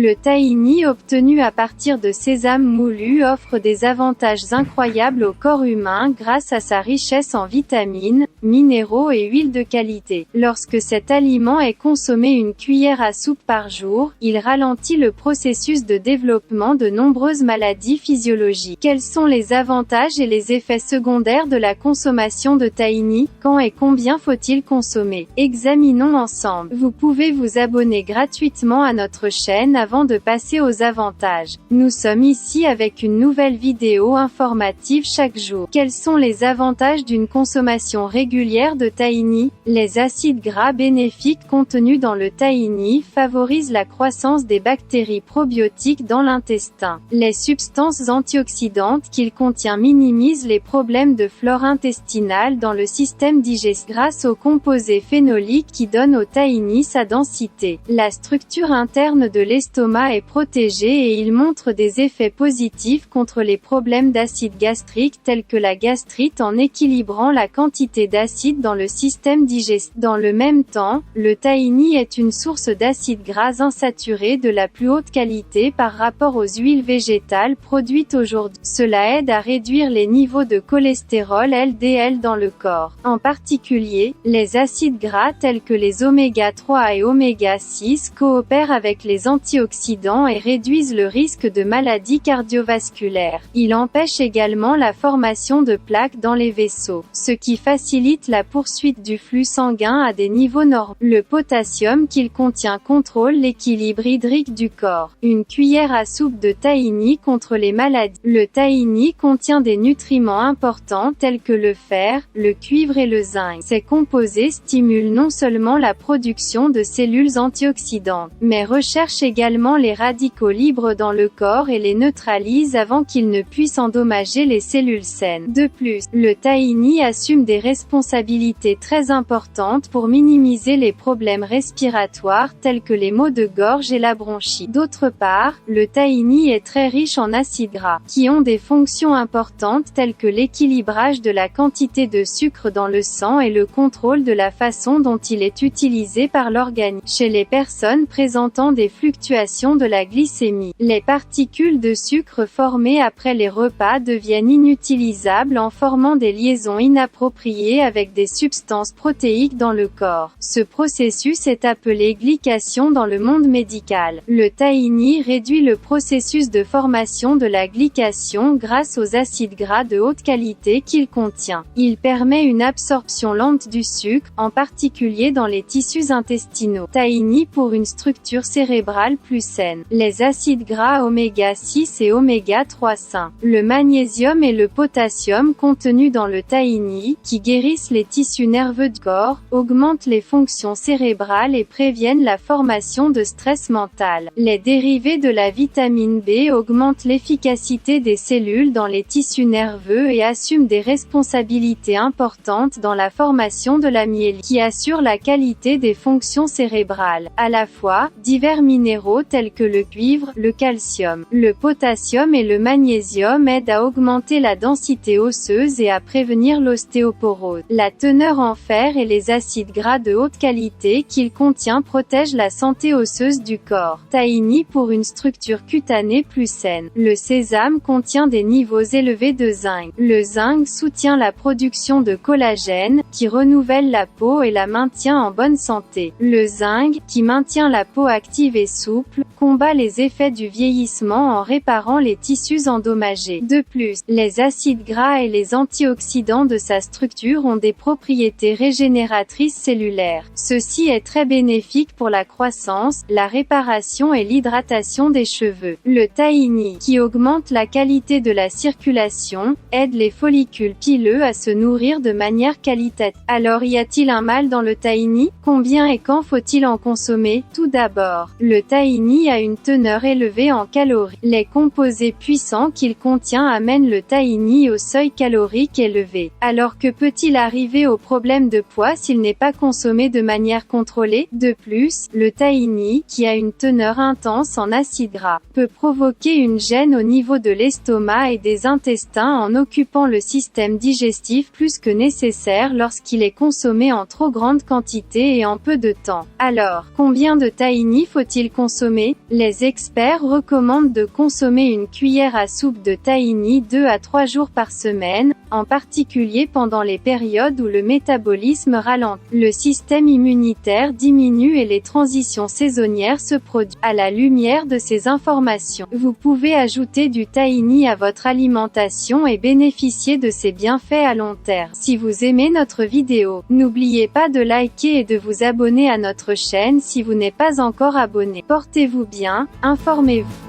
Le tahini obtenu à partir de sésame moulu offre des avantages incroyables au corps humain grâce à sa richesse en vitamines, minéraux et huiles de qualité. Lorsque cet aliment est consommé une cuillère à soupe par jour, il ralentit le processus de développement de nombreuses maladies physiologiques. Quels sont les avantages et les effets secondaires de la consommation de tahini? Quand et combien faut-il consommer? Examinons ensemble. Vous pouvez vous abonner gratuitement à notre chaîne avant de passer aux avantages. Nous sommes ici avec une nouvelle vidéo informative chaque jour. Quels sont les avantages d'une consommation régulière de tahini? Les acides gras bénéfiques contenus dans le tahini favorisent la croissance des bactéries probiotiques dans l'intestin. Les substances antioxydantes qu'il contient minimisent les problèmes de flore intestinale dans le système digestif grâce aux composés phénoliques qui donnent au tahini sa densité. La structure interne de l'estomac est protégée et il montre des effets positifs contre les problèmes d'acide gastrique tels que la gastrite en équilibrant la quantité d'acide dans le système digestif. Dans le même temps, le tahini est une source d'acides gras insaturés de la plus haute qualité par rapport aux huiles végétales produites aujourd'hui. Cela aide à réduire les niveaux de cholestérol LDL dans le corps. En particulier, les acides gras tels que les oméga 3 et oméga 6 coopèrent avec les antioxydants et réduisent le risque de maladies cardiovasculaires. Il empêche également la formation de plaques dans les vaisseaux, ce qui facilite la poursuite du flux sanguin à des niveaux normaux. Le potassium qu'il contient contrôle l'équilibre hydrique du corps. Une cuillère à soupe de tahini contre les maladies. Le tahini contient des nutriments importants tels que le fer, le cuivre et le zinc. Ces composés stimulent non seulement la production de cellules antioxydantes, mais recherchent également les radicaux libres dans le corps et les neutralisent avant qu'ils ne puissent endommager les cellules saines. De plus, le tahini assume des responsabilités très importantes pour minimiser les problèmes respiratoires tels que les maux de gorge et la bronchite. D'autre part, le tahini est très riche en acides gras, qui ont des fonctions importantes telles que l'équilibrage de la quantité de sucre dans le sang et le contrôle de la façon dont il est utilisé par l'organisme. Chez les personnes présentant des fluctuations de la glycémie, les particules de sucre formées après les repas deviennent inutilisables en formant des liaisons inappropriées avec des substances protéiques dans le corps. Ce processus est appelé glycation dans le monde médical. Le tahini réduit le processus de formation de la glycation grâce aux acides gras de haute qualité qu'il contient. Il permet une absorption lente du sucre, en particulier dans les tissus intestinaux. Tahini pour une structure cérébrale plus saine. Les acides gras oméga 6 et oméga 3 sains. Le magnésium et le potassium contenus dans le tahini, qui guérissent les tissus nerveux du corps, augmentent les fonctions cérébrales et préviennent la formation de stress mental. Les dérivés de la vitamine B augmentent l'efficacité des cellules dans les tissus nerveux et assument des responsabilités importantes dans la formation de la myéline, qui assure la qualité des fonctions cérébrales. À la fois, divers minéraux tels que le cuivre, le calcium, le potassium et le magnésium aident à augmenter la densité osseuse et à prévenir l'ostéoporose. La teneur en fer et les acides gras de haute qualité qu'il contient protègent la santé osseuse du corps. Tahini pour une structure cutanée plus saine. Le sésame contient des niveaux élevés de zinc. Le zinc soutient la production de collagène, qui renouvelle la peau et la maintient en bonne santé. Le zinc, qui maintient la peau active et souple, combat les effets du vieillissement en réparant les tissus endommagés. De plus, les acides gras et les antioxydants de sa structure ont des propriétés régénératrices cellulaires. Ceci est très bénéfique pour la croissance, la réparation et l'hydratation des cheveux. Le tahini, qui augmente la qualité de la circulation, aide les follicules pileux à se nourrir de manière qualitative. Alors y a-t-il un mal dans le tahini? Combien et quand faut-il en consommer? Tout d'abord, le tahini a une teneur élevée en calories. Les composés puissants qu'il contient amènent le tahini au seuil calorique élevé. Alors que peut-il arriver au problème de poids s'il n'est pas consommé de manière contrôlée? De plus, le tahini, qui a une teneur intense en acides gras, peut provoquer une gêne au niveau de l'estomac et des intestins en occupant le système digestif plus que nécessaire lorsqu'il est consommé en trop grande quantité et en peu de temps. Alors, combien de tahini faut-il consommer? consommer. Les experts recommandent de consommer une cuillère à soupe de tahini 2 à 3 jours par semaine, en particulier pendant les périodes où le métabolisme ralentit. Le système immunitaire diminue et les transitions saisonnières se produisent. À la lumière de ces informations, vous pouvez ajouter du tahini à votre alimentation et bénéficier de ses bienfaits à long terme. Si vous aimez notre vidéo, n'oubliez pas de liker et de vous abonner à notre chaîne si vous n'êtes pas encore abonné. Portez-vous bien, informez-vous.